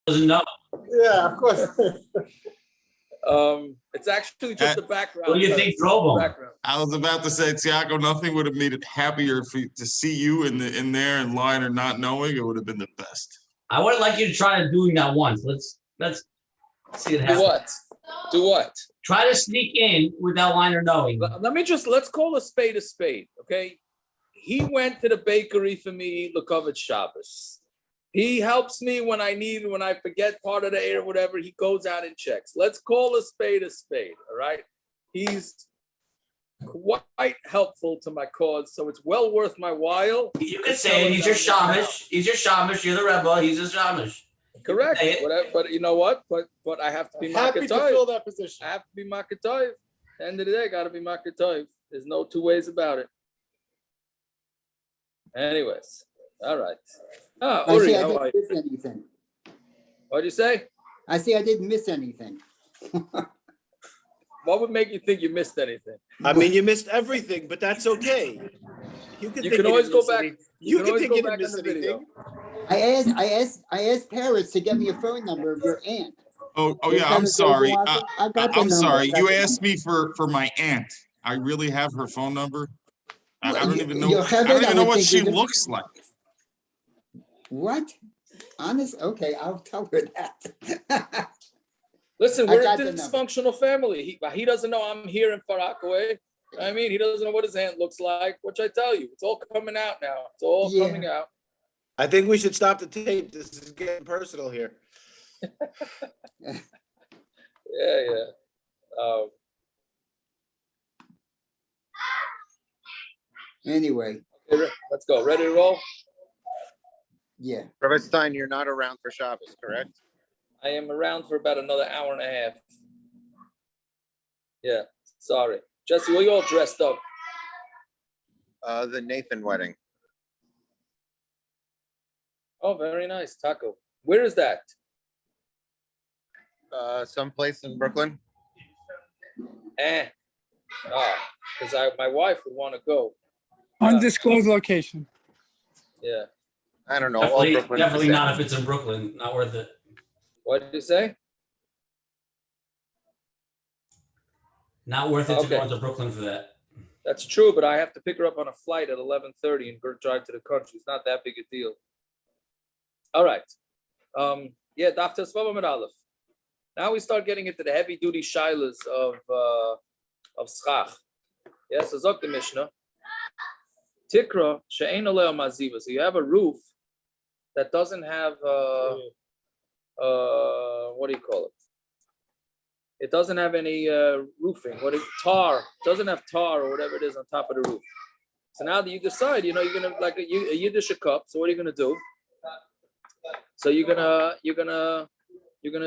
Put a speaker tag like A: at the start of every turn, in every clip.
A: doesn't know.
B: Yeah, of course.
C: It's actually just the background.
A: What do you think drove him?
D: I was about to say, Tiago, nothing would have made it happier to see you in there in line or not knowing. It would have been the best.
A: I would like you to try doing that once. Let's see it happen.
C: Do what? Do what?
A: Try to sneak in without Liner knowing.
C: Let's call a spade, okay? He went to the bakery for me, Lukovitz Shabbos. He helps me when I forget part of the air or whatever, he goes out and checks. Let's call a spade, all right? He's quite helpful to my cause, so it's well worth my while.
A: You could say it. He's your shamish. He's your shamish. You're the rebel. He's his shamish.
C: Correct. But you know what? But I have to be
B: Happy to
C: Makatoiv.
B: fill that position.
C: I have to be Makatoiv. At the end of the day, I got to be Makatoiv. There's no two ways about it. Anyways, all right. Uri,
E: I didn't miss anything.
C: What'd you say?
E: I see I didn't miss anything.
C: What would make you think you missed anything?
F: I mean, you missed everything, but that's okay.
C: You can always go back.
F: You can
C: always
F: think
C: go
F: you
C: back
F: didn't
C: on
F: miss
C: the video.
F: anything.
E: I asked Paris to get me a phone number of your aunt.
D: Oh yeah, I'm sorry.
E: I got the
D: I'm
E: number.
D: sorry. You asked me for my aunt. I really have her phone number. I don't even know. I don't even know what she looks like.
E: What? Honest? Okay, I'll tell her that.
C: Listen, we're a
E: got the
C: dysfunctional family. He doesn't know I'm here in Far Rockaway. I mean, he doesn't know what his aunt looks like. Which I tell you, it's all coming out now. It's all coming out.
F: I think we should stop the tape. This is getting personal here.
C: Yeah.
E: Anyway,
C: Let's go. Ready to roll?
E: yeah.
G: Rabbi Stein, you're not around for Shabbos, correct?
C: I am around for about another hour and a half. Yeah, sorry. Jesse, what are you all dressed up?
G: The Nathan wedding.
C: Oh, very nice. Taco. Where is that?
G: Someplace in Brooklyn.
C: Because my wife would want to go.
H: Undisclosed location.
C: Yeah.
G: I don't know. All
A: Definitely
G: Brooklyn is the
A: not
G: same.
A: if it's in Brooklyn. Not worth it.
C: What did you say?
A: Not worth it to
C: Okay.
A: go into Brooklyn for that.
C: That's true, but I have to pick her up on a flight at 11:30 and drive to the country. It's not that big a deal. All right. Yeah, Daf Tesvav Amud Aleph. Now we start getting into the heavy-duty shilas of schach. Yes, so Zok the Mishna. Tikra she'ein alei maziva. So you have a roof that doesn't have what do you call it? It doesn't have any roofing. Tar? Doesn't have tar or whatever it is on top of the roof. So now that you decide, you're gonna like a Yiddish cup. So what are you gonna do? So you're gonna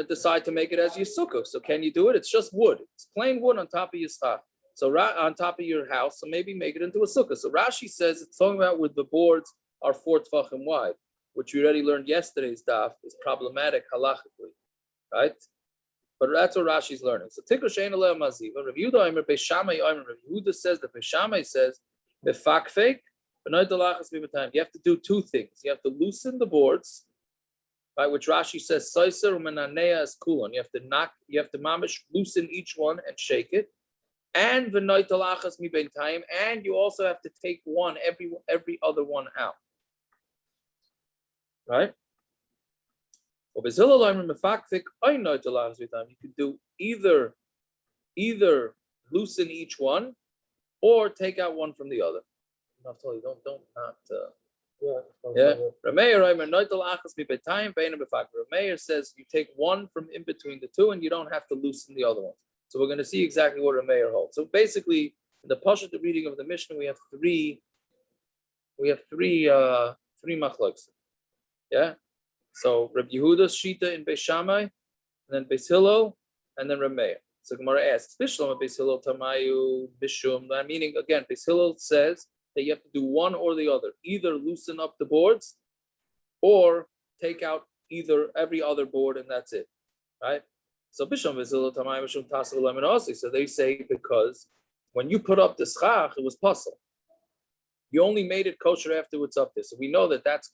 C: decide to make it as your sukkah. So can you do it? It's just wood. It's plain wood on top of your schach. So on top of your house. So maybe make it into a sukkah. So Rashi says it's talking about with the boards are 4 tefachim wide, which we already learned yesterday's daf is problematic halachically, right? But that's what Rashi's learning. So Tikra Shein Alei Maziva. Rav Yehuda Omer Beis Shammai Omer. Rav Yehuda says that Beis Shammai says befakfek b'noy dalachas b'matayim. You have to do two things. You have to loosen the boards, by which Rashi says Saiser u'menanea as kulon. You have to mamish loosen each one and shake it. And v'noy dalachas mibentayim. And you also have to take one every other one out. Right? You can do either loosen each one or take out one from the other. I'll tell you, don't not. Yeah. Rameir says you take one from in between the two and you don't have to loosen the other one. So we're going to see exactly what Rameir holds. So basically, in the Pashat, the reading of the Mishna, we have three Machlokes. Yeah. So Reb Yehuda's Shita in Beis Shammai, and then Beis Hillel, and then Rameir. So Gemara asks, Bishlam Beis Hillel Tamayu Bishum. Meaning again, Beis Hillel says that you have to do one or the other. Either loosen up the boards, or take out every other board, and that's it, right? So Bishlam Beis Hillel Tamayu Bishum Tasel Lemin. So they say because when you put up the schach, it was psul. You only made it kosher after it's up there. So we know that that's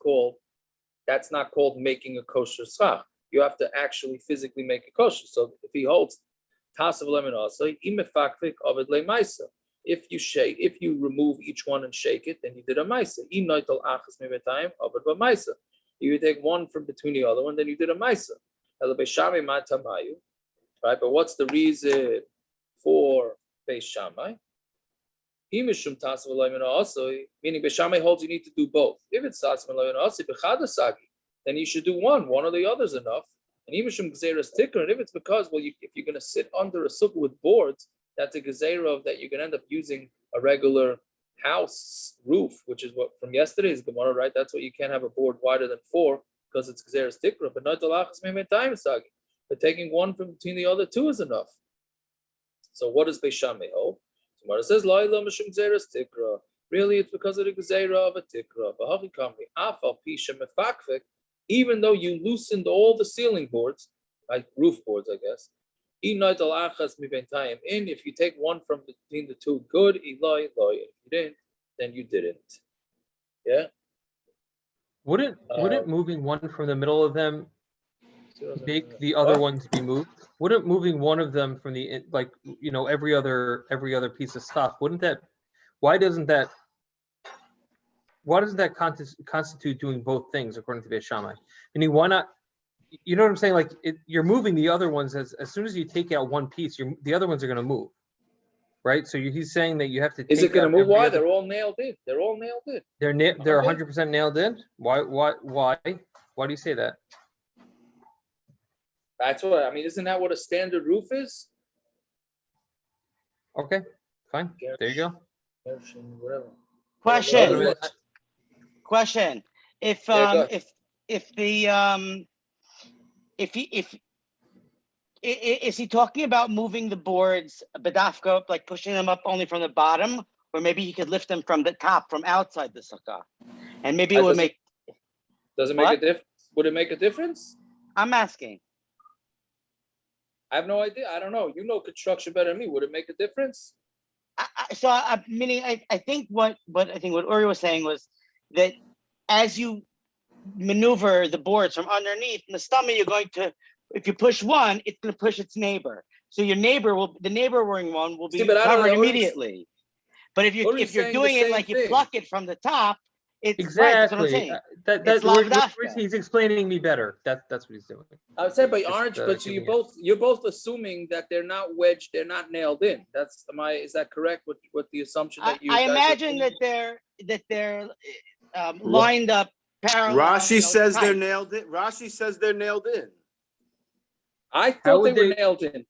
C: not called making a kosher schach. you have to actually physically make it kosher. So if he holds tasa v'lemin also, imefakvik ovid lemaisa. If you remove each one and shake it, then you did a maisa. If you take one from between the other one, then you did a maisa. Right? But what's the reason for Beis Shammai? Meaning Beis Shammai holds you need to do both. If it's then you should do one. One or the other is enough. And if it's because, if you're going to sit under a sukkah with boards, that's a gezerah of that you're going to end up using a regular house roof, which is what from yesterday's Gemara, right? That's what you can't have a board wider than 4 because it's gezerah tikra. But not the lachas time sagi. But taking one from between the other 2 is enough. So what does Beis Shammai hold? Gemara says la'ila mishum gezerah tikra. Really, it's because of the gezerah of a tikra. Even though you loosened all the ceiling boards, like roof boards, I guess. If you take one from between the 2, good. If you didn't, then you didn't. Yeah.
B: Wouldn't moving one from the middle of them make the other ones be moved? Wouldn't moving one of them from the every other piece of stuff? Wouldn't that? Why doesn't that constitute doing both things according to Beis Shammai? Meaning, why not? You know what I'm saying? Like you're moving the other ones as soon as you take out one piece, the other ones are going to move, right? So he's saying that you have to.
C: Is it going to move? Why? They're all nailed in. They're all nailed in.
B: They're 100% nailed in. Why? Why do you say that?
C: That's what I mean. Isn't that what a standard roof is?
B: Okay, fine. There you go.
C: Whatever.
I: Question. Is he talking about moving the boards, bedafka, like pushing them up only from the bottom, or maybe he could lift them from the top, from outside the sukkah, and maybe it would make.
C: Does it make a difference? Would it make a difference?
I: I'm asking.
C: I have no idea. I don't know. You know construction better than me. Would it make a difference?
I: Meaning, I think what Uri was saying was that as you maneuver the boards from underneath in the stomach, you're going to, if you push one, it's going to push its neighbor. So the neighboring one will be covered immediately. But if you're doing it like you pluck it from the top, it's
B: exactly
I: right, that's what I'm saying.
B: He's explaining me better. That's what he's doing.
C: I would say, but you're both assuming that they're not wedged, they're not nailed in. Is that correct? What the assumption that you?
I: I imagine that they're lined up parallel.
F: Rashi says they're nailed in. Rashi says they're nailed in.
C: I thought they were nailed in.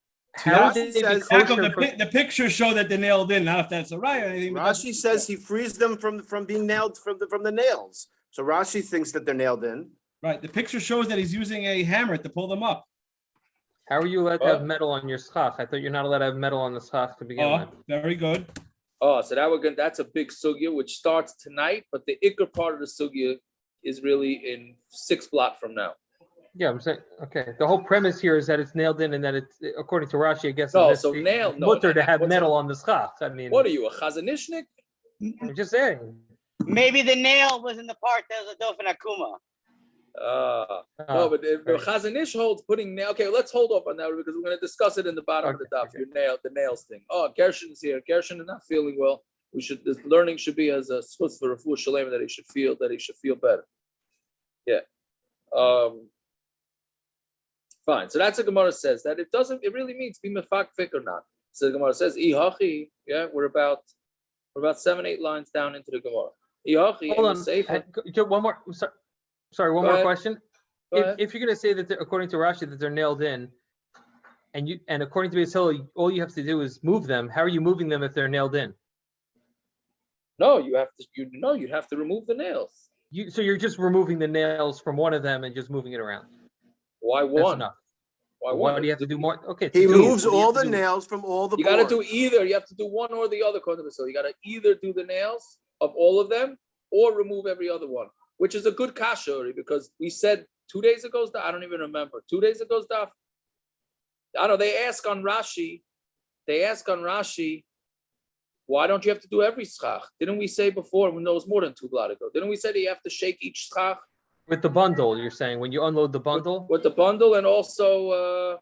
J: The pictures show that they're nailed in. Now, if that's all right or anything.
F: Rashi says he frees them from being nailed from the nails. So Rashi thinks that they're nailed in.
J: Right. The picture shows that he's using a hammer to pull them up.
B: How are you allowed to have metal on your schach? I thought you're not allowed to have metal on the schach to begin with.
J: Very good.
C: Oh, so that's a big sugya which starts tonight, but the ikar part of the sugya is really in 6 blocks from now.
B: Yeah, I'm saying, okay. The whole premise here is that it's nailed in and that it's, according to Rashi, I guess, mutter to have metal on the schach. I mean,
C: what are you, a chazanishnik?
B: I'm just saying.
I: Maybe the nail was in the part that was a dofen akuma.
C: No, but the chazanish holds putting nail. Okay, let's hold off on that because we're going to discuss it in the bottom of the daf. The nails thing. Oh, Gershon is here. Gershon is not feeling well. This learning should be as a schutz for refuah shalem that he should feel better. Yeah. Fine. So that's what Gemara says, that it really means be mefakfik or not. So the Gemara says, ihachi, yeah, we're about 7-8 lines down into the Gemara. Ihachi.
B: Hold on. One more. Sorry, one more question. If you're going to say that according to Rashi that they're nailed in, and according to Beis Hillel, all you have to do is move them. How are you moving them if they're nailed in?
C: No, you have to remove the nails.
B: So you're just removing the nails from one of them and just moving it around.
C: Why one?
B: Why do you have to do more? Okay.
F: He moves all the nails from all the boards.
C: You got to do either. You have to do one or the other. So you got to either do the nails of all of them or remove every other one, which is a good kasha because we said 2 days ago. I don't even remember. 2 days ago, Daf. I don't know. They ask on Rashi. Why don't you have to do every schach? Didn't we say before when there was more than 2 blot ago? Didn't we say that you have to shake each schach
B: With the bundle, you're saying when you unload the bundle?
C: With the bundle, and also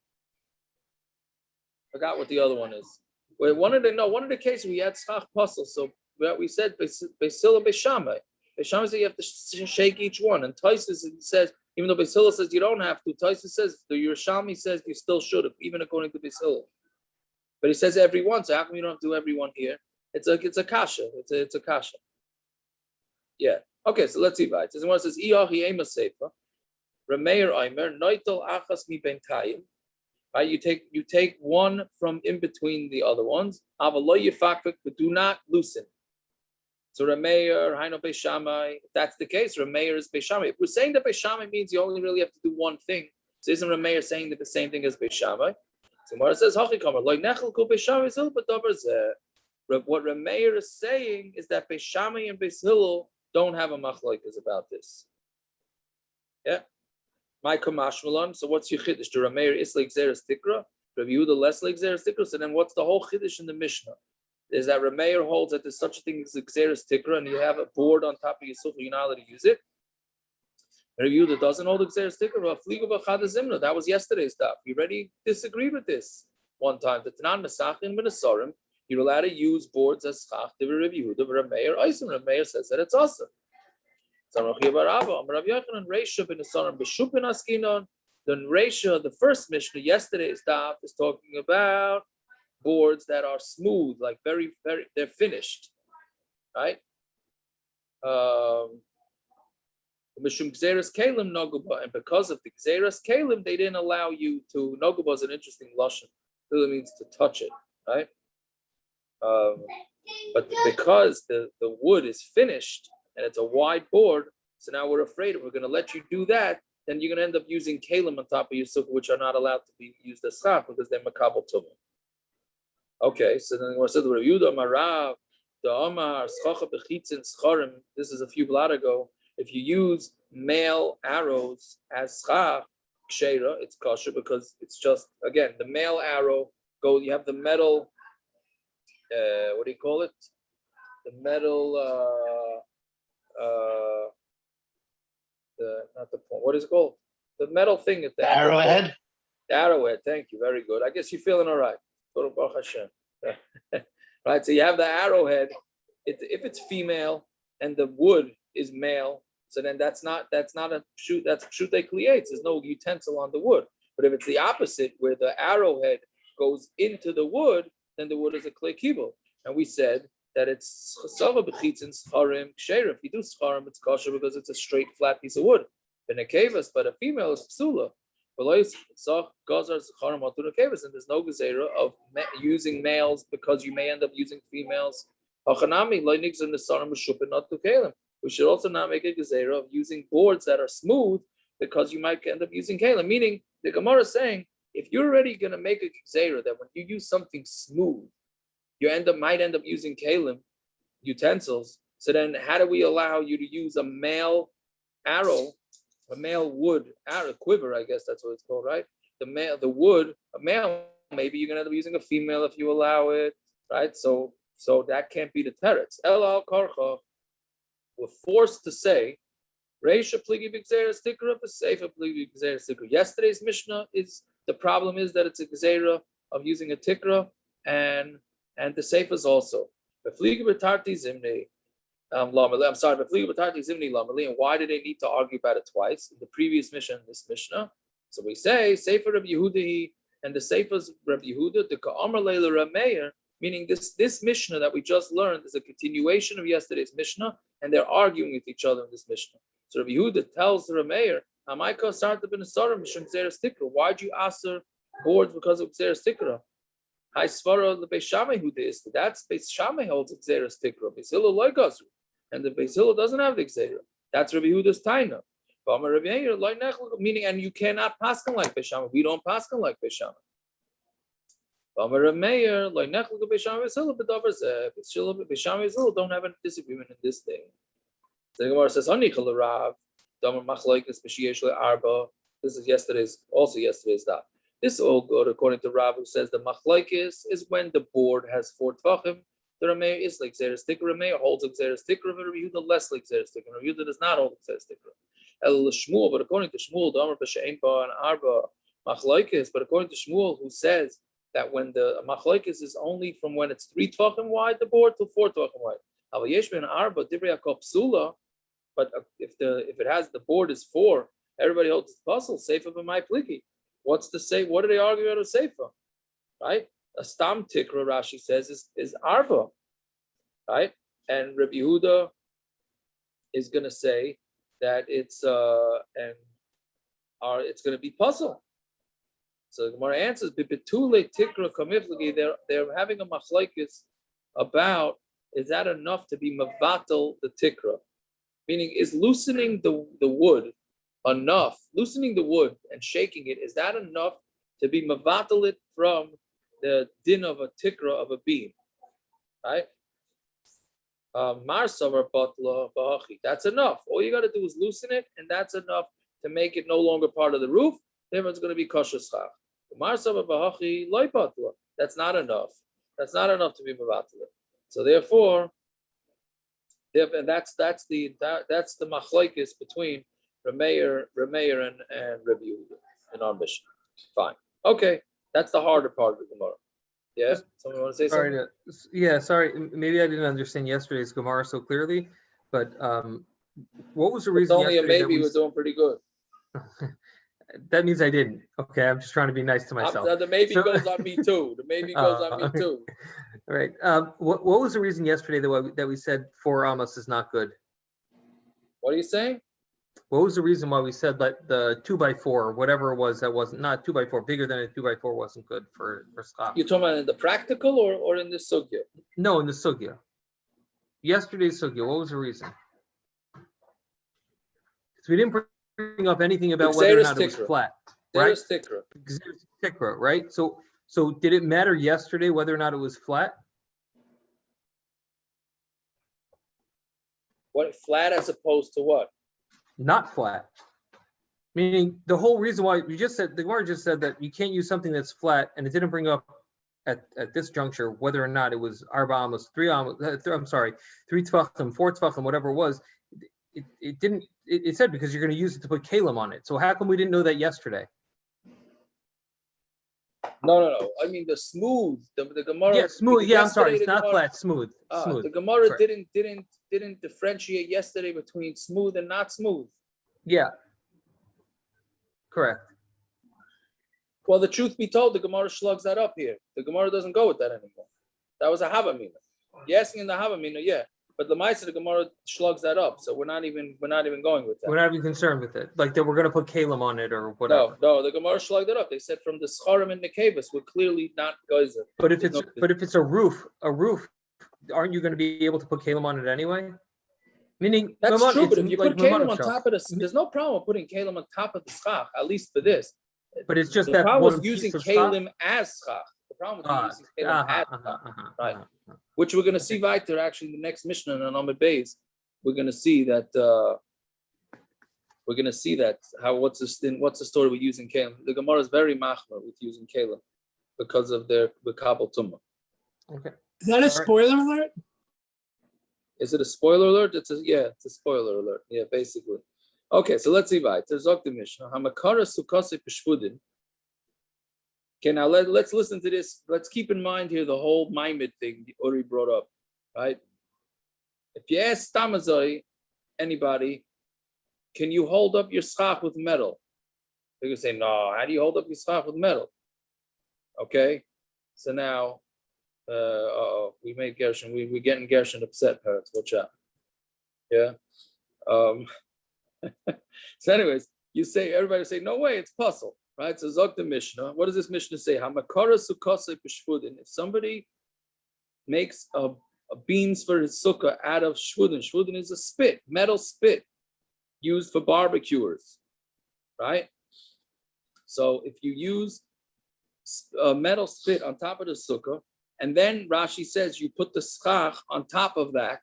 C: forgot what the other one is. Wait, one of the cases we had schach psul. So we said psul beishamai. Beishamai says you have to shake each one, and Taisus says even though psul says you don't have to, Taisus says the Yerushalmi says you still should have, even according to psul. But he says every one. So how come you don't have to do every one here? It's a kasha. It's a kasha. Yeah. Okay. So let's see. Right. So one says Iyahi ema sefa, Rameir Aimer Noitel achas mi ben kayim. Right. You take one from in between the other ones. Avaloy yifakvik, but do not loosen. So Rameir Haino Beishamai. If that's the case, Rameir is Beishamai. If we're saying that Beishamai means you only really have to do one thing, so isn't Rameir saying that the same thing as Beishamai? So Gemara says Hachikamer Loy Nechel Ku Beishamai Zil B'Davar Zeh. What Rameir is saying is that Beishamai and Beis Hillel don't have a Machlokes about this. Yeah. My Kamashmalan. So what's your chiddush? The Rameir is like Xeris Tikra. Rabbi Yehuda less like Xeris Tikra. So then what's the whole chiddush in the Mishnah? Is that Rameir holds that there's such a thing as Xeris Tikra, and you have a board on top of your sukha, you're not allowed to use it. Rabbi Yehuda doesn't hold Xeris Tikra. That was yesterday's stuff. We already disagreed with this one time. The Tanan Mesachin Ben Asarim. You're allowed to use boards as schach. The Rabbi Yehuda, but Rameir says that it's awesome. Then Reisha, the first Mishnah, yesterday's daf is talking about boards that are smooth, like very, very, they're finished, right? Mishum Gzeras Kalim Noguba, and because of the Gzeras Kalim, they didn't allow you to. Noguba is an interesting lashon. It really means to touch it, right? But because the wood is finished and it's a wide board, so now we're afraid if we're going to let you do that, then you're going to end up using kalim on top of your sukha, which are not allowed to be used as schach because they're makabel tumah. Okay, so then we're said the Yehuda Marav, the Omar Schacha Bechitzin Scharim. This is a few blot ago. If you use male arrows as schach kshera, it's kosher because it's just again the male arrow goes. You have the metal. What do you call it? The metal, not the point. What is it called? The metal thing at the
I: arrowhead.
C: The arrowhead. Thank you. Very good. I guess you're feeling all right. Right. So you have the arrowhead. If it's female and the wood is male, so then that's not a shoot. That's shoot they creates. There's no utensil on the wood. But if it's the opposite, where the arrowhead goes into the wood, then the wood is a clay kibble. And we said that it's chasava b'chitzin scharim ksheira. If you do scharim, it's kosher because it's a straight, flat piece of wood. But a female is psula. And there's no gezerah of using males because you may end up using females. We should also not make a gezerah of using boards that are smooth because you might end up using kalim. Meaning, the Gemara is saying, if you're already going to make a gezerah that when you use something smooth, you might end up using kalim, utensils. So then how do we allow you to use a male arrow, a male wood arrow, quiver, I guess that's what it's called, right? The wood, a male, maybe you're going to end up using a female if you allow it, right? So that can't be the teretz. El karcha, we're forced to say, Reisha pligi b'gzeira sticker of a sefer pligi b'gzeira sticker. Yesterday's Mishnah is, the problem is that it's a gezerah of using a tikra and the sefas also. I'm sorry, and why did they need to argue about it twice? In the previous Mishnah and this Mishnah. So we say, Sefer of Yehuda and the Sefas Reb Yehuda, the Ka'amar Leila Rameir, meaning this Mishnah that we just learned is a continuation of yesterday's Mishnah, and they're arguing with each other in this Mishnah. So Reb Yehuda tells the Rameir, why'd you aser boards because of Xeris Tikra? Hi Svara the Beis Shammai who did that's Beis Shammai holds Xeris Tikra. Beis Hillel loigazru, and the Beis Hillel doesn't have the Xeris. That's Rabbi Yehuda's taina. Meaning, and you cannot paskin like Beis Shammai. We don't paskin like Beis Shammai. Beis Shammai don't have a disagreement in this thing. The Gemara says, this is yesterday's daf. This all good according to Rav, who says the Machlokes is when the board has 4 tvachim. The Rameir is like Xeris Tikra. Rameir holds a Xeris Tikra. Rabbi Yehuda less like Xeris Tikra. Rabbi Yehuda does not hold Xeris Tikra. El Shmuel, but according to Shmuel, the Amr b'she'ein ba and arba Machlokes, but according to Shmuel, who says that when the Machlokes is only from when it's 3 tvachim wide, the board, to 4 tvachim wide. But if it has the board is 4, everybody holds the psul. Seifa b'may pliki. What's the say? What do they argue out of seifa? Right? A stam tikra, Rashi says, is arba. Right? And Rabbi Yehuda is going to say that it's going to be psul. So the Gemara answers, they're having a machlokes about, is that enough to be mavatal the tikra? Meaning, is loosening the wood enough? Loosening the wood and shaking it, is that enough to be mavatal it from the din of a tikra of a beam? Right? Marsavar batla bahachi. That's enough. All you got to do is loosen it, and that's enough to make it no longer part of the roof. Therefore, it's going to be kosher schach. Marsavar bahachi loy batla. That's not enough. That's not enough to be mavatal. So therefore, and that's the machlokes between Rameir and Rabbi Yehuda in our Mishna. Fine. Okay, that's the harder part of the Gemara. Yeah, someone want to say something?
B: Sorry. Maybe I didn't understand yesterday's Gemara so clearly, but what was the reason?
C: It's only a maybe. We're doing pretty good.
B: That means I didn't. Okay, I'm just trying to be nice to myself.
C: The maybe goes on me too. The maybe goes on me too.
B: All right. What was the reason yesterday that we said 4 amos is not good?
C: What are you saying?
B: What was the reason why we said that the 2x4, whatever it was, that wasn't not 2x4, bigger than a 2x4 wasn't good for schach?
C: You're talking about in the practical or in the sugya?
B: No, in the sugya. Yesterday's sugya. What was the reason? Because we didn't bring up anything about whether or not it was flat. Right? Tikra, right? So did it matter yesterday whether or not it was flat?
C: What, flat as opposed to what?
B: Not flat. Meaning the whole reason why the Gemara just said that you can't use something that's flat, and it didn't bring up at this juncture whether or not it was arba amos, 3 tvachim, 4 tvachim, whatever it was. It didn't. It said because you're going to use it to put kalim on it. So how come we didn't know that yesterday?
C: No. I mean the smooth, the Gemara.
B: Yeah, smooth. Yeah, I'm sorry. It's not flat. Smooth. Smooth.
C: The Gemara didn't differentiate yesterday between smooth and not smooth.
B: Yeah. Correct.
C: Well, the truth be told, the Gemara slugs that up here. The Gemara doesn't go with that anymore. That was a havamina. You're asking in the havamina, yeah. But the Ma'aser, the Gemara slugs that up, so we're not even going with that.
B: We're not even concerned with it, like that we're going to put kalim on it or whatever.
C: No, the Gemara slugged it up. They said from the scharim and nekevas, we're clearly not geyser.
B: But if it's a roof, aren't you going to be able to put kalim on it anyway? Meaning
C: that's true. But if you put kalim on top of the, there's no problem with putting kalim on top of the schach, at least for this.
B: But it's just
C: the
B: that
C: problem was using kalim as schach. The problem was using kalim as schach, right? Which we're going to see weiter, actually, the next Mishna on Amud Beis, we're going to see that. What's the story with using kalim? The Gemara is very machmer with using kalim because of their kabel tumah.
B: Okay.
H: Is that a spoiler alert?
C: Is it a spoiler alert? It's a spoiler alert. Yeah, basically. Okay, so let's see weiter. Zok the Mishna. Hamakara sukase peshvudin. Okay, now let's listen to this. Let's keep in mind here the whole Maimed thing Uri brought up, right? If you ask Tamazoi, anybody, can you hold up your schach with metal? They're going to say, no, how do you hold up your schach with metal? Okay, so now, we made Gershon, we're getting Gershon upset, parents, watch out. Yeah. So anyways, everybody say, no way, it's psul. Right, so Zok the Mishnah. What does this Mishnah say? Hamakara sukase peshvudin. If somebody makes a beans for his sukkah out of shvudin, shvudin is a spit, metal spit, used for barbecuers, right? So if you use a metal spit on top of the sukkah, and then Rashi says you put the schach on top of that,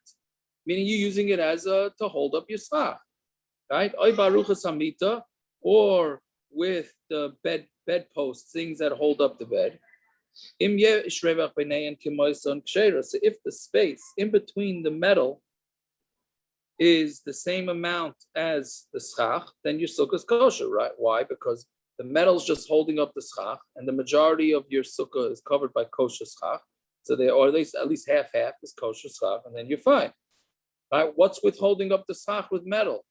C: meaning you're using it as to hold up your schach, right? Oy baruchas hamita, or with the bed posts, things that hold up the bed. So if the space in between the metal is the same amount as the schach, then your sukkah is kosher, right? Why? Because the metal's just holding up the schach, and the majority of your sukkah is covered by kosher schach. So or at least half is kosher schach, and then you're fine. Right? What's with holding up the schach with metal?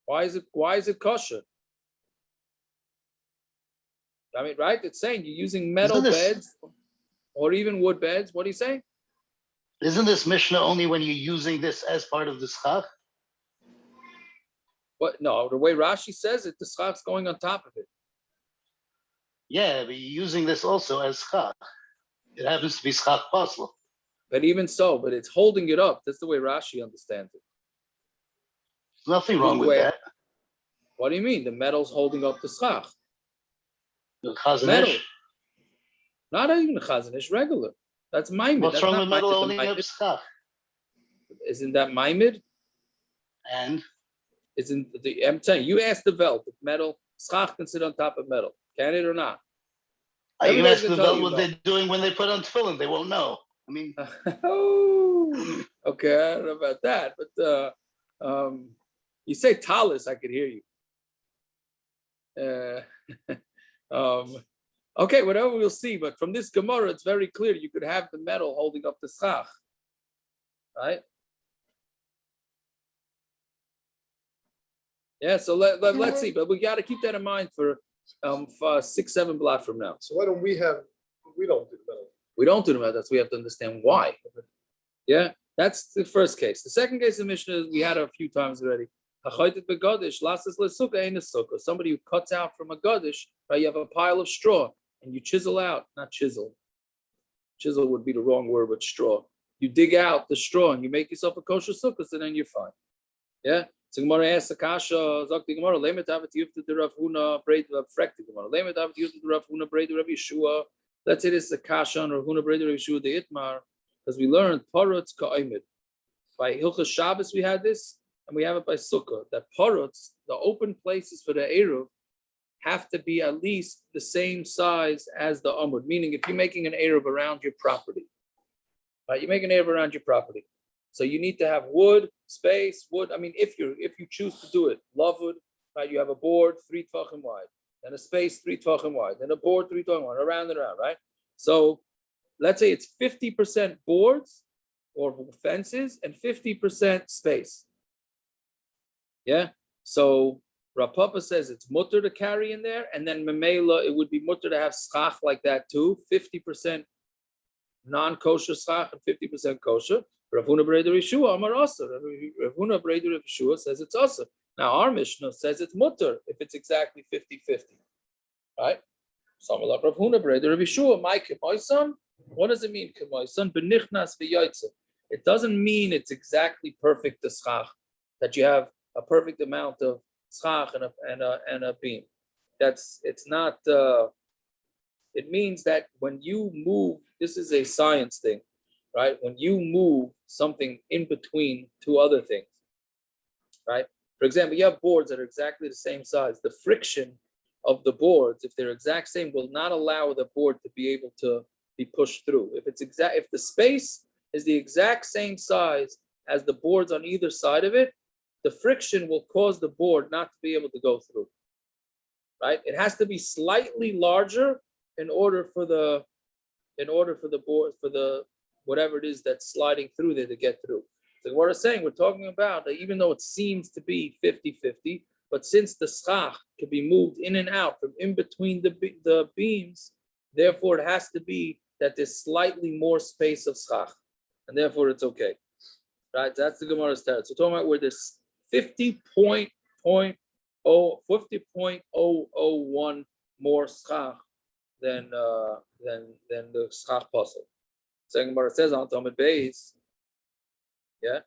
C: Why is it kosher? I mean, right? It's saying you're using metal beds or even wood beds. What do you say?
K: Isn't this Mishnah only when you're using this as part of the schach?
C: What? No, the way Rashi says it, the schach's going on top of it.
K: Yeah, but you're using this also as schach. It happens to be schach psul.
C: But even so, but it's holding it up. That's the way Rashi understands it.
K: There's nothing wrong with that.
C: What do you mean? The metal's holding up the schach.
K: The chazanish.
C: Metal. Not even the chazanish, regular. That's maimed.
K: What's wrong with metal holding up schach?
C: Isn't that maimed?
K: And?
C: I'm telling you, asked the Velt if metal, schach can sit on top of metal. Can it or not?
K: I can ask the Velt what they're doing when they put on tefillin. They won't know. I mean,
C: okay, I don't know about that, but you say talis, I could hear you. Okay, whatever, we'll see. But from this Gemara, it's very clear you could have the metal holding up the schach, right? Yeah, so let's see, but we got to keep that in mind for 6-7 blot from now.
L: So why don't we don't do the metal?
C: We don't do the metal. That's we have to understand why. Yeah, that's the first case. The second case of Mishnah we had a few times already. Somebody who cuts out from a gadish, right? You have a pile of straw and you chisel out, not chisel. Chisel would be the wrong word, but straw. You dig out the straw and you make yourself a kosher sukka, so then you're fine. Yeah. So Gemara asks the kasha, Zakti Gemara, Lemet Avet Yufta de Rav Huna, Braid Rav Frekti Gemara, Lemet Avet Yufta de Rav Huna, Braid Rav Yeshua. Let's say this is the kasha on Rav Huna, Braid Rav Yeshua de Itmar, because we learned parutz ka'imid. By Hilchas Shabbos we had this, and we have it by Sukkah, that parutz, the open places for the Eruv, have to be at least the same size as the Amud. Meaning, if you're making an Eruv around your property, right? You make an Eruv around your property. So you need to have wood, space, wood. I mean, if you choose to do it, love wood, right? You have a board 3 tvachim wide, then a space 3 tvachim wide, then a board 3 tvachim wide, around and around, right? So let's say it's 50% boards or fences and 50% space. Yeah. So Rav Papa says it's mutter to carry in there, and then memela it would be mutter to have schach like that too, 50% non-kosher schach and 50% kosher. Rav Huna B'Reider Yeshua Amar Asa. Rav Huna B'Reider Yeshua says it's Asa. Now our Mishnah says it's mutter if it's exactly 50-50, right? Some like Rav Huna B'Reider Yeshua. My kemoisan. What does it mean kemoisan? Benichnas v'yaitze. It doesn't mean it's exactly perfect the schach, that you have a perfect amount of schach and a beam. It's not. It means that when you move, this is a science thing, right? When you move something in between two other things, right? For example, you have boards that are exactly the same size. The friction of the boards, if they're exact same, will not allow the board to be able to be pushed through. If the space is the exact same size as the boards on either side of it, the friction will cause the board not to be able to go through, right? It has to be slightly larger in order for the board, for the whatever it is that's sliding through there to get through. So what I'm saying, we're talking about that even though it seems to be 50-50, but since the schach can be moved in and out from in between the beams, therefore it has to be that there's slightly more space of schach, and therefore it's okay. Right? That's the Gemara's teretz. So talking about where there's 50.001 more schach than the schach psul. So Gemara says on Amud Beis, yeah.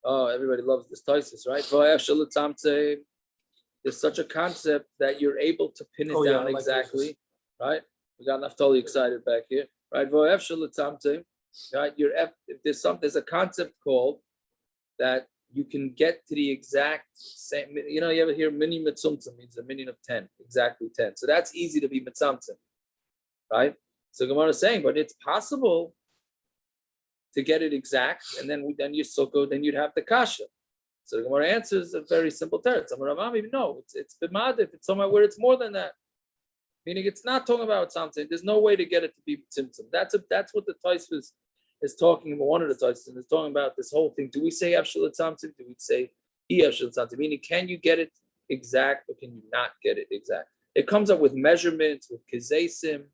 C: Oh, everybody loves this taisis, right? There's such a concept that you're able to pin it down exactly, right? We got Naftali excited back here, right? Right? There's a concept called that you can get to the exact same. You know, you ever hear mini mitzumtzum means a minion of 10, exactly 10. So that's easy to be mitzumtzum, right? So Gemara is saying, but it's possible to get it exact, and then you sukkah, then you'd have the kasha. So the Gemara answers a very simple teretz. No, it's b'madif. It's somewhere where it's more than that. Meaning it's not talking about something. There's no way to get it to be tzimtzum. That's what the Tosfos is talking about. One of the Tosfos is talking about this whole thing. Do we say avshel tzamtzum? Do we say avshel tzamtzum? Meaning, can you get it exact or can you not get it exact? It comes up with measurements, with kizesim,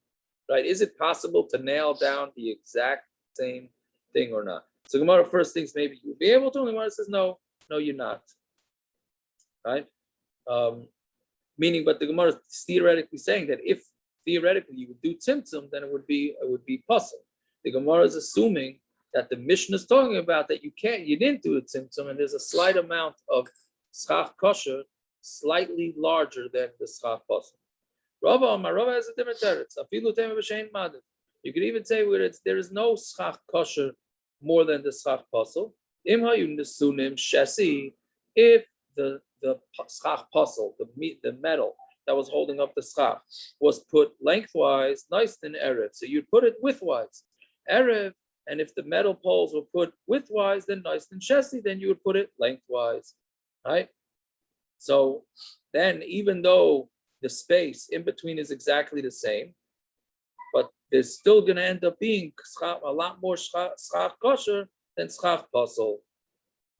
C: right? Is it possible to nail down the exact same thing or not? So Gemara first thinks maybe you'll be able to, and Gemara says no, you're not. Right? Meaning, but the Gemara is theoretically saying that if theoretically you would do tzimtzum, then it would be psul. The Gemara is assuming that the Mishna is talking about that you didn't do a tzimtzum, and there's a slight amount of schach kosher, slightly larger than the schach psul. Rava has a different teretz. You could even say where there is no schach kosher more than the schach psul. If the schach psul, the metal that was holding up the schach, was put lengthwise, nice and erev. So you'd put it widthwise, erev, and if the metal poles were put widthwise, then nice and shesi, then you would put it lengthwise, right? So then, even though the space in between is exactly the same, but there's still going to end up being a lot more schach kosher than schach psul,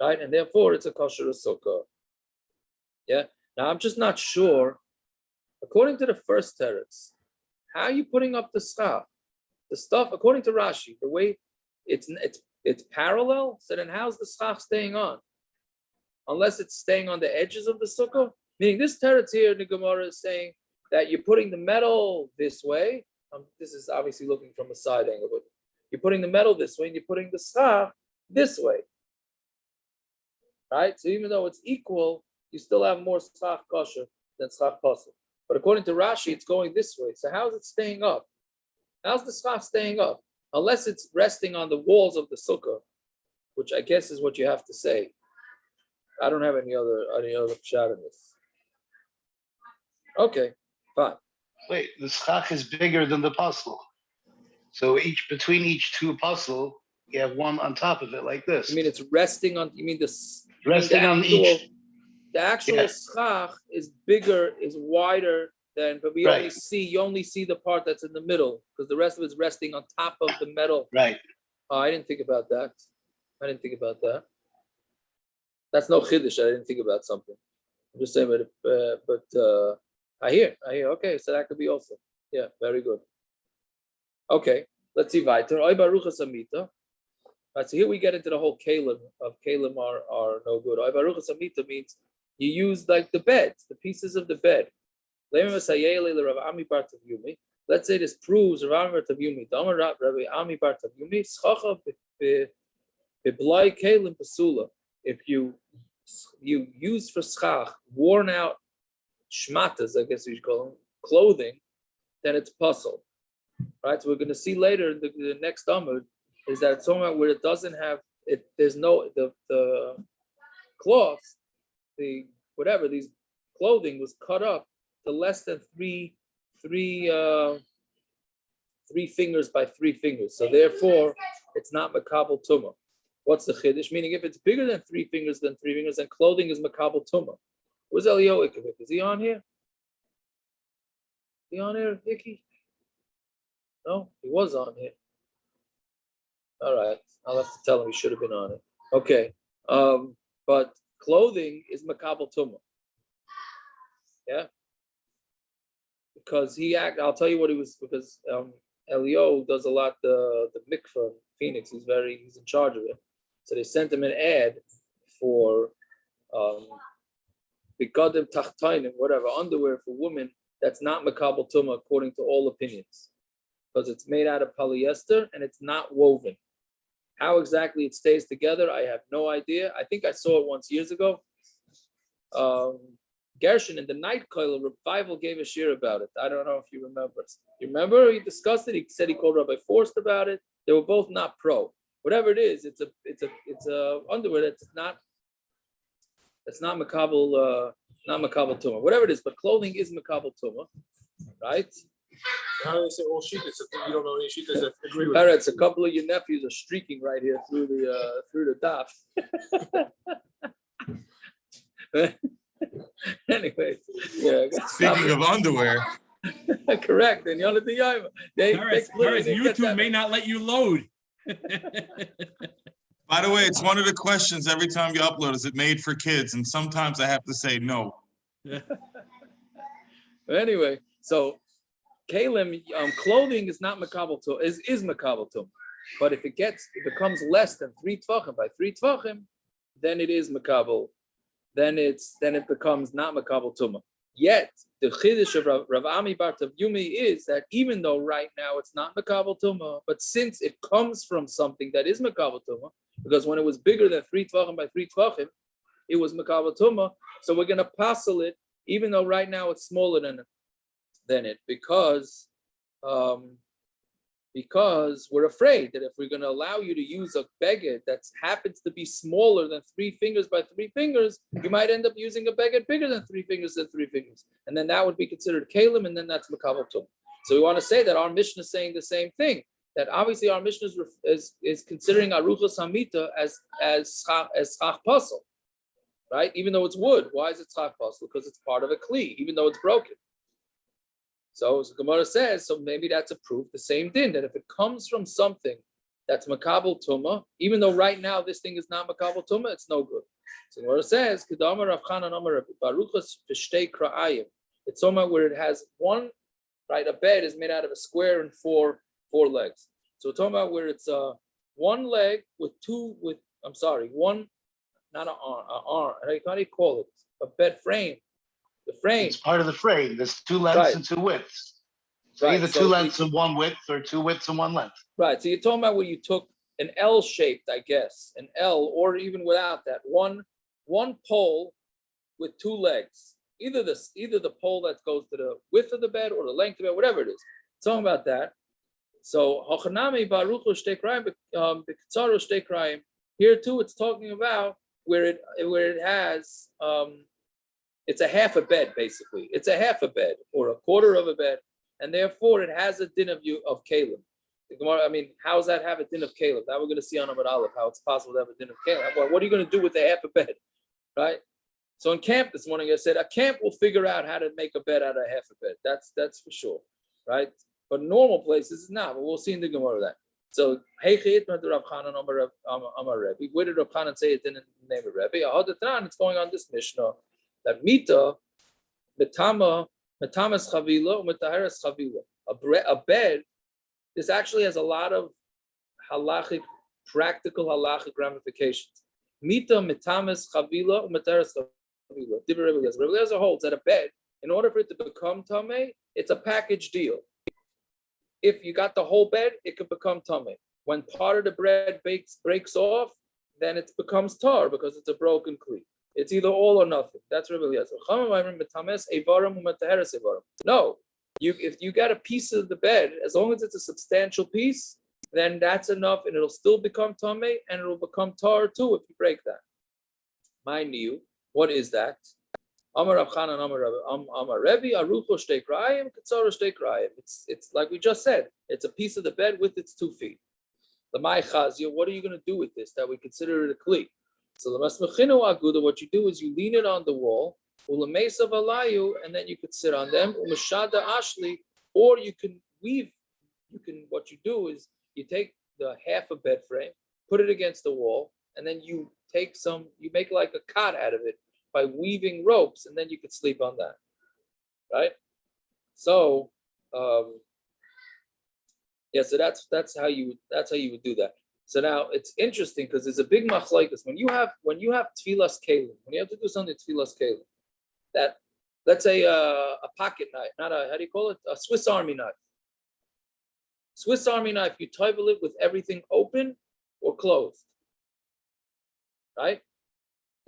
C: right? And therefore, it's a kosher sukkah. Yeah. Now I'm just not sure. According to the first teretz, how are you putting up the schach? The stuff, according to Rashi, the way it's parallel. So then, how's the schach staying on? Unless it's staying on the edges of the sukkah. Meaning, this teretz here in the Gemara is saying that you're putting the metal this way. This is obviously looking from a side angle, but you're putting the metal this way, and you're putting the schach this way. Right. So even though it's equal, you still have more schach kosher than schach psul. But according to Rashi, it's going this way. So how is it staying up? How's the schach staying up? Unless it's resting on the walls of the sukkah, which I guess is what you have to say. I don't have any other shot in this. Okay, fine.
K: Wait, the schach is bigger than the psul. So between each two psul, you have one on top of it like this.
C: You mean it's resting on? You mean this?
K: Resting on each.
C: The actual schach is bigger, is wider than, but you only see the part that's in the middle because the rest of it's resting on top of the metal.
K: Right.
C: Oh, I didn't think about that. That's no chiddush. I didn't think about something. I'm just saying, but I hear. Okay, so that could be also. Yeah, very good. Okay, let's see weiter. Oy baruchas amita. Right, so here we get into the whole kalim are no good. Oy baruchas amita means you use like the beds, the pieces of the bed. Let's say this proves Rav Ami Bar Tavumi. Rabbi Ami Bar Tavumi schacha beblai kalim psula. If you use for schach worn out shmatas, I guess you should call them, clothing, then it's psul. Right? So we're going to see later in the next Amud is that it's somewhere where it doesn't have it. There's no the cloth, these clothing was cut up to less than three fingers by 3 fingers. So therefore, it's not makabel tumah. What's the chiddush? Meaning, if it's bigger than 3 fingers, then clothing is makabel tumah. Where's Elio Ikavik? Is he on here? Is he on here, Hickey? No, he was on here. All right, I'll have to tell him he should have been on it. Okay, but clothing is makabel tumah. Yeah, because I'll tell you what he was, because Elio does a lot the mikvah in Phoenix. He's in charge of it. So they sent him an ad for bigadim tachtainim, whatever, underwear for women that's not makabel tumah according to all opinions, because it's made out of polyester and it's not woven. How exactly it stays together, I have no idea. I think I saw it once years ago. Gershon in the night koil revival gave a shir about it. I don't know if you remember. You remember? He discussed it. He said he called Rabbi Forst about it. They were both not pro. Whatever it is, it's a underwear that's not makabel tumah. Whatever it is, but clothing is makabel tumah, right?
L: How do they say all shittas? You don't know any shittas that agree with
C: All right,
L: it.
C: so a couple of your nephews are streaking right here through the daf. Anyway, yeah.
D: Speaking of underwear,
C: Correct. And the only thing
J: Paris, YouTube may not let you load.
D: by the way, it's one of the questions every time you upload, is it made for kids? And sometimes I have to say no.
C: Anyway, so kalim, clothing is not makabel to is makabel to, but if it becomes less than 3 tvachim by 3 tvachim, then it is makabel. Then it becomes not makabel tuma. Yet the chiddush of Rav Ami bar Daf Yomi is that even though right now it's not makabel tuma, but since it comes from something that is makabel tuma, because when it was bigger than 3 tvachim by 3 tvachim, it was makabel tuma. So we're gonna psul it, even though right now it's smaller than it, because we're afraid that if we're going to allow you to use a beged that happens to be smaller than 3 fingers by 3 fingers, you might end up using a beged bigger than 3 fingers, and then that would be considered kalim, and then that's makabel tum. So we want to say that our Mishna is saying the same thing. That obviously our Mishna is considering aruchas hamita as schach psul, right? Even though it's wood, why is it schach psul? Because it's part of a kli, even though it's broken. So Gemara says, so maybe that's a proof, the same thing, that if it comes from something that's makabel tuma, even though right now this thing is not makabel tuma, it's no good. So Gemara says, Kedamar Rav Chanan Amar Baruchas v'shtei kra'ayim. It's somewhere where it has one, right? A bed is made out of a square and four legs. So we're talking about where it's one leg with one, not an arm. How do you call it? A bed frame. The frame.
K: It's part of the frame. There's 2 lengths and 2 widths. So either 2 lengths and 1 width or 2 widths and 1 length. Right.
C: So you're talking about where you took an L shaped, I guess, an L, or even without that, one pole with 2 legs. Either the pole that goes to the width of the bed or the length of the bed, whatever it is. Talking about that. So here too, it's talking about where it has it's a half a bed, basically. It's a half a bed or a quarter of a bed, and therefore it has a din of kalim. The Gemara, how does that have a din of kalim? Now we're going to see on Amud Aleph how it's possible to have a din of kalim. Well, what are you going to do with the half a bed, right? So in camp this morning, I said a camp will figure out how to make a bed out of half a bed. That's for sure, right? But normal places is not. But we'll see in the Gemara that. So hey, Rav Chanan Amar Rebbe. Where did Rav Chanan say it in the name of Rebbe? It's going on this Mishna. That mita, metamas chavila, metaheres chavila. A bed, this actually has a lot of practical halachic ramifications. Mita, metamas chavila, metaheres chavila. Rebbe Eliezer holds that a bed, in order for it to become tamei, it's a package deal. If you got the whole bed, it could become tamei. When part of the bread breaks off, then it becomes tar because it's a broken kli. It's either all or nothing. That's Rebbe Eliezer. No, if you got a piece of the bed, as long as it's a substantial piece, then that's enough, and it'll still become tamei, and it'll become tar too if you break that. Mind you, what is that? Amar Rav Chanan Amar Rebbe Arucho Shtei Krayim Ketzara Shtei Krayim. It's like we just said. It's a piece of the bed with its 2 feet. The Mai Chazio. What are you going to do with this? That we consider it a kli. So what you do is you lean it on the wall, and then you could sit on them, or you can weave. What you do is you take the half a bed frame, put it against the wall, and then you make like a cot out of it by weaving ropes, and then you could sleep on that, right? So, so that's how you would do that. So now it's interesting because there's a big Machlokes when you have tfilas kalim, when you have to do something tfilas kalim, that let's say a pocket knife, not a, how do you call it, a Swiss Army knife. Swiss Army knife, you table it with everything open or closed, right?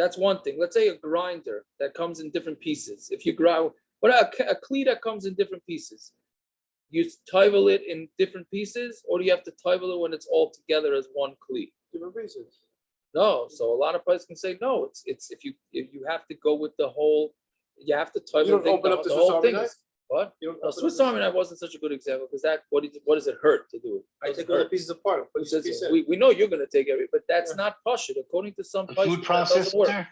C: That's one thing. Let's say a grinder that comes in different pieces. If you grind, a kli that comes in different pieces. You table it in different pieces, or do you have to table it when it's all together as one kli?
L: Different pieces.
C: No, so a lot of places can say no. It's if you have to go with the whole, you have to table.
L: You don't open up the Swiss Army knife?
C: What?
L: You don't
C: No,
L: open
C: Swiss
L: the-
C: Army knife wasn't such a good example because what does it hurt to do it?
L: I
C: Does it
L: take all the
C: hurt?
L: pieces apart. Put each piece in.
C: We know you're going to take every, but that's not pashut. According to some
K: A
C: places,
K: food
C: that doesn't work.
K: processor,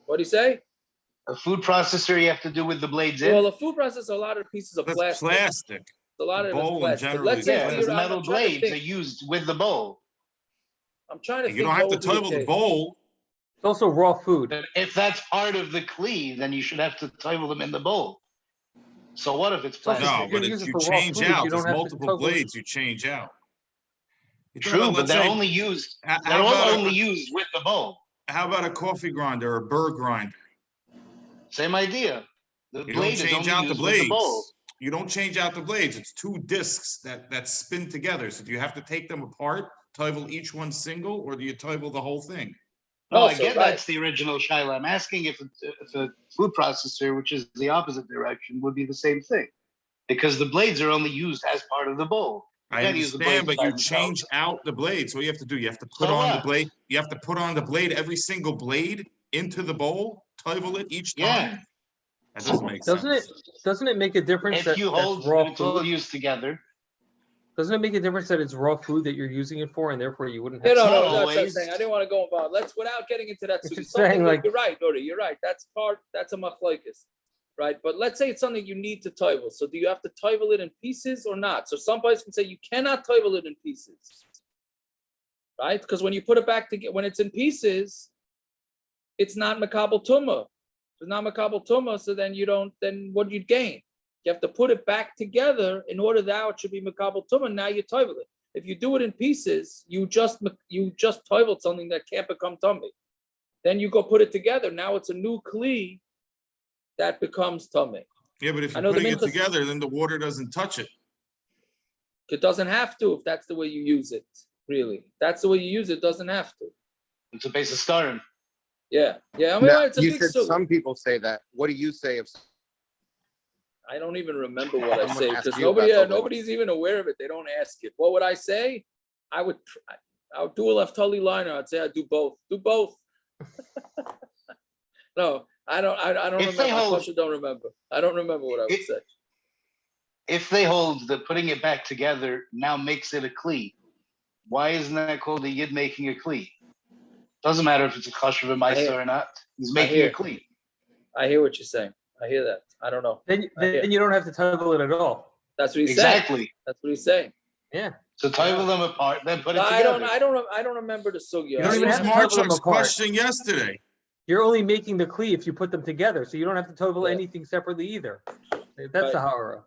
C: What do you say?
K: a food processor you have to do with the blades
C: Well,
K: in.
C: a food processor, a lot of pieces of
D: That's
C: plastic.
D: plastic.
C: A lot
D: The
C: of it's
D: bowl in
C: plastic.
D: general
C: Let's
D: is
C: say
K: Yeah,
C: for
K: the
C: your,
K: metal
C: I'm trying to
K: blades are
C: think.
K: used with the bowl.
C: I'm trying to
D: You
C: think.
D: don't have
C: what
D: to
C: would be
D: toivel the
C: case.
D: bowl.
B: It's also raw food.
K: But if that's part of the kli, then you should have to toivel them in the bowl. So what if it's
B: It's also-
K: plastic?
D: No,
B: If you're
D: but
B: gonna
D: if
B: use it
D: you
B: for raw
D: change
B: food,
D: out,
B: you
D: there's
B: don't have to
D: multiple
B: toggle it.
D: blades you change out. You're talking
K: True,
D: about,
K: but
D: let's
K: they're
D: say,
K: only used.
D: how
K: They're
D: about
K: all
D: a-
K: only used with the bowl.
D: how about a coffee grinder or a burr grinder?
K: Same idea. The
D: You don't
K: blade is
D: change
K: only
D: out the
K: used with the bowl.
D: blades. You don't change out the blades. It's two discs that spin together. So do you have to take them apart, toivel each one single, or do you toivel the whole thing?
K: No, I
C: Also,
K: get
C: right.
K: that's the original Shiloh. I'm asking if a food processor, which is the opposite direction, would be the same thing. Because the blades are only used as part of the bowl. You
D: I
K: can't use the
D: understand,
K: blades
D: but you
K: by
D: change
K: themselves.
D: out the blades. So you have to do, you have to put
K: So
D: on the
K: what?
D: blade. You have to put on the blade, every single blade into the bowl, toivel it each
K: Yeah.
D: time. That doesn't make sense.
B: Doesn't it make a difference
K: If
B: that
K: you
B: that's
K: hold
B: raw
K: that it's all
B: food?
K: used together.
B: Doesn't it make a difference that it's raw food that you're using it for, and therefore you wouldn't
C: No,
B: have?
C: no,
K: not
C: no, that's what I'm
K: always.
C: saying. I didn't want to go about. Let's, without getting into that.
B: It's
C: Sugi,
B: just
C: something
B: saying,
C: that-
B: like-
C: you're right, Ori, you're right. That's a machlokes, right? But let's say it's something you need to toivel. So do you have to toivel it in pieces or not? So some places can say you cannot toivel it in pieces, right? Because when you put it back together, when it's in pieces, it's not makabel tumah. It's not makabel tumah. So then you don't. Then what do you gain? You have to put it back together in order that it should be makabel tumah. Now you toivel it. If you do it in pieces, you just toiveled something that can't become tummy. Then you go put it together. Now it's a new kli that becomes tummy.
D: Yeah, but if
C: I
D: you're
C: know the
D: putting it
C: minchas-
D: together, then the water doesn't touch it.
C: It doesn't have to if that's the way you use it. Really, that's the way you use it. It doesn't have to.
K: It's a base of starting.
C: Yeah, yeah. I mean,
G: Now,
C: it's a
G: you
C: big
G: said
C: sugi.
G: some people say that. What do you say if
C: I don't even remember what I
G: Someone
C: say
G: asked
C: because
G: you about the
C: nobody's even aware of it. They don't ask it. What would I say? I would do a left tully liner. I'd say I do both. Do both. No, I don't. I don't
K: If they
C: remember. I
K: hold-
C: don't remember. I don't remember what I would say.
K: If they hold that putting it back together now makes it a kli, why isn't that called a yid making a kli? Doesn't matter if it's a kosher v'maisa or not. He's making
C: hear.
K: a kli.
C: I hear what you're saying. I hear that. I don't know.
B: Then you don't have to toivel it at all.
C: That's what he's saying.
K: Exactly.
C: That's what he's saying.
B: Yeah.
K: So toivel them apart, then put it
C: No,
K: together.
C: I don't remember the sugya.
B: You don't
D: This
B: even
D: was
B: have to toivel them
D: Marchuk's
B: apart.
D: question yesterday.
B: You're only making the kli if you put them together, so you don't have to toivel
C: Yeah.
B: anything separately either. That's
C: Right.
B: the hara.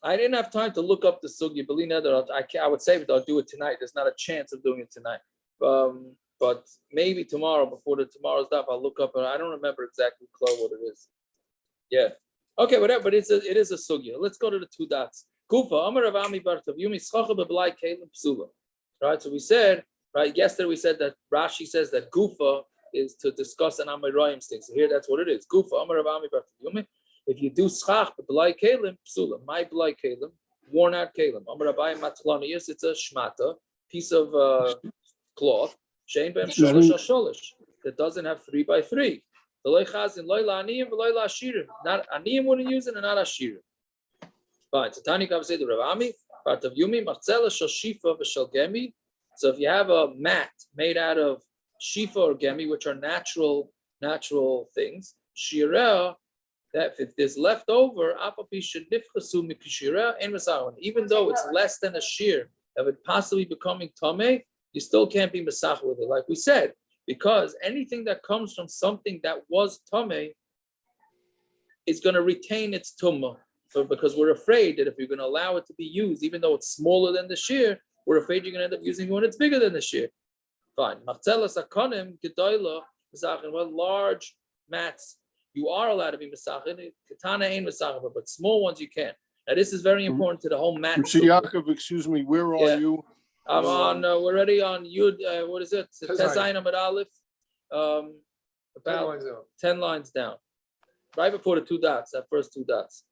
C: I didn't have time to look up the sugya. Believe me, I would say that I'll do it tonight. There's not a chance of doing it tonight. But maybe tomorrow, before tomorrow's daf, I'll look up. And I don't remember exactly what it is. Yeah. Okay, whatever. But it is a sugya. Let's go to the two dots. Kufa Amar Rav Ami bar Tav Yomi Sukkah b'blai kelim psula. Right. So we said yesterday we said that Rashi says that Gufa is to discuss an Amirayim thing. So here that's what it is. Gufa Amar Rav Ami bar Tav Yomi. If you do schach b'blai kelim psula, my blai kelim, worn out kelim. Amar Rabbi Matlanius, it's a shmata, piece of cloth. Shein b'em sholish sholish that doesn't have 3 by 3. The loy chazin loy la'aniyim v'loy la'ashirim. Not aniyim wouldn't use it, and not ashirim. Fine. So Tani Kav say the Rav Ami part of Yumi Machzela shel shifa v'shel gemi. So if you have a mat made out of shifa or gemi, which are natural things, shirah, that if there's left over, even though it's less than a shear of it possibly becoming tameh, you still can't be mesach with it, like we said, because anything that comes from something that was tameh is going to retain its tumah. So because we're afraid that if you're going to allow it to be used, even though it's smaller than the shear, we're afraid you're going to end up using it when it's bigger than the shear. Fine. Well, large mats, you are allowed to be mesachin. Katana ain't mesachin, but small ones you can. Now this is very important to the whole mat.
L: Mr. Yaakov, excuse me, where are you?
C: I'm on. We're already on Yud. What is it?
L: Tezayin.
C: Tezayin Amud Aleph. About 10 lines down, right before the two dots. That first two dots.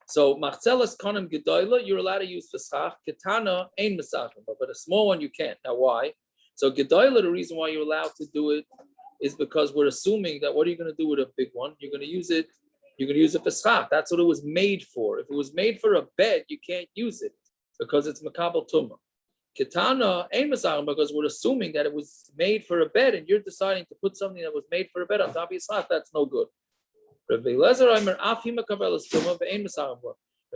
C: So machzelas konim gedoyla, you're allowed to use for schach. Katana ain't mesachin, but a small one you can't. Now why? So gedoyla, the reason why you're allowed to do it is because we're assuming that what are you going to do with a big one? You're going to use it You can use it for schach. That's what it was made for. If it was made for a bed, you can't use it because it's makabel tumah. Kitana ain't mesachim because we're assuming that it was made for a bed, and you're deciding to put something that was made for a bed on top of your schach. That's no good.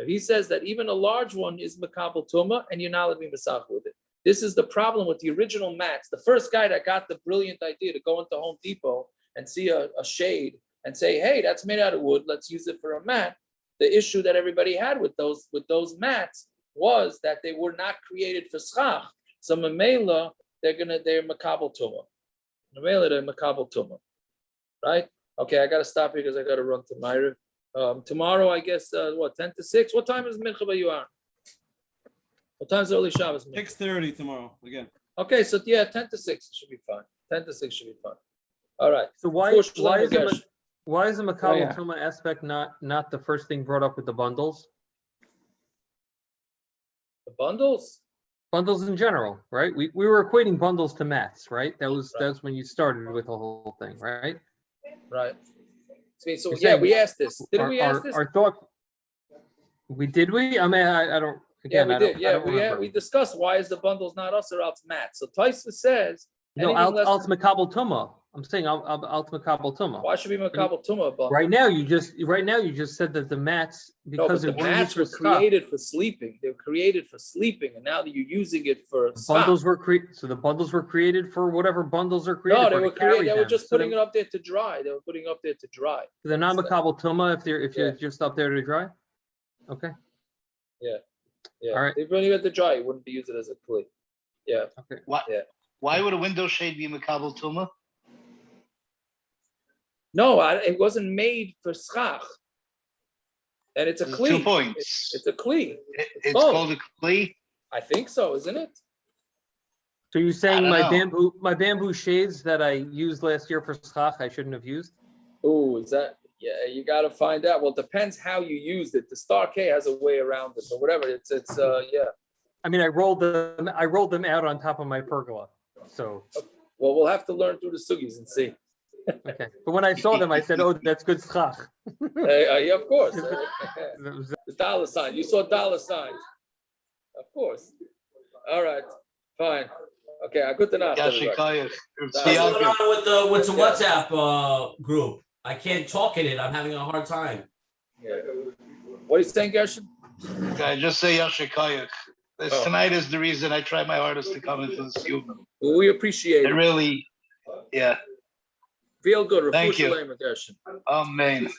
C: He says that even a large one is makabel tumah, and you're not allowed to be mesach with it. This is the problem with the original mats. The first guy that got the brilliant idea to go into Home Depot and see a shade and say, "Hey, that's made out of wood. Let's use it for a mat." The issue that everybody had with those mats was that they were not created for schach. So memela, they're makabel tumah. Memela, they're makabel tumah, right? Okay, I gotta stop here because I gotta run to Myra. Tomorrow, I guess, 10 to 6? What time is Mincha by you are? What time is early Shabbos?
J: 6:30 tomorrow again.
C: Okay, so yeah, 10 to 6 should be fine. 10 to 6 should be fine. All right.
B: So why is the makabel tumah aspect not the first thing brought up with the bundles?
C: The bundles?
B: Bundles in general, right? We were equating bundles to mats, right? That's when you started with the whole thing, right?
C: Right. So yeah, we asked this. Didn't we ask this?
B: Our thought. We did we? I mean, I don't. Again,
C: yeah, we did.
B: Yeah,
C: we discussed why is the bundles not us or else mats. So Taisa says
B: no, else makabel tumah. I'm saying else makabel tumah.
C: Why should we makabel tumah bundle?
B: Right now you just said that the mats because
C: the mats were created for sleeping. They were created for sleeping, and now that you're using it for
B: bundles were created. So the bundles were created for whatever bundles are created.
C: No, they were created. They were just putting it up there to dry. They were putting it up there to dry.
B: So they're not makabel tumah if you're just up there to dry. Okay.
C: Yeah. Yeah.
B: All right.
C: If you had to dry, you wouldn't use it as a plate. Yeah.
B: Okay.
K: Why would a window shade be makabel tumah?
C: No, it wasn't made for schach. And it's a kli.
K: 2 points.
C: It's a kli.
K: It's called a kli?
C: I think so, isn't it?
B: So you're saying my bamboo shades that I used last year for schach I shouldn't have used?
C: Oh, is that? Yeah, you got to find out. Well, it depends how you used it. The Star K has a way around it, but whatever. It's yeah.
B: I mean, I rolled them out on top of my pergola. So.
C: Well, we'll have to learn through the sugis and see.
B: Okay, but when I saw them, I said, "Oh, that's good schach."
C: Yeah, of course. The dollar sign. You saw dollar signs. Of course. All right. Fine. Okay. Good enough.
A: What's going on with the WhatsApp group? I can't talk in it. I'm having a hard time.
C: Yeah. What are you saying, Gershon?
K: I just say Yashikayach. Tonight is the reason I try my hardest to come into this human.
C: Well, we appreciate it.
K: Really, yeah.
C: Feel good.
K: Thank you.
C: Gershon.
K: Amen.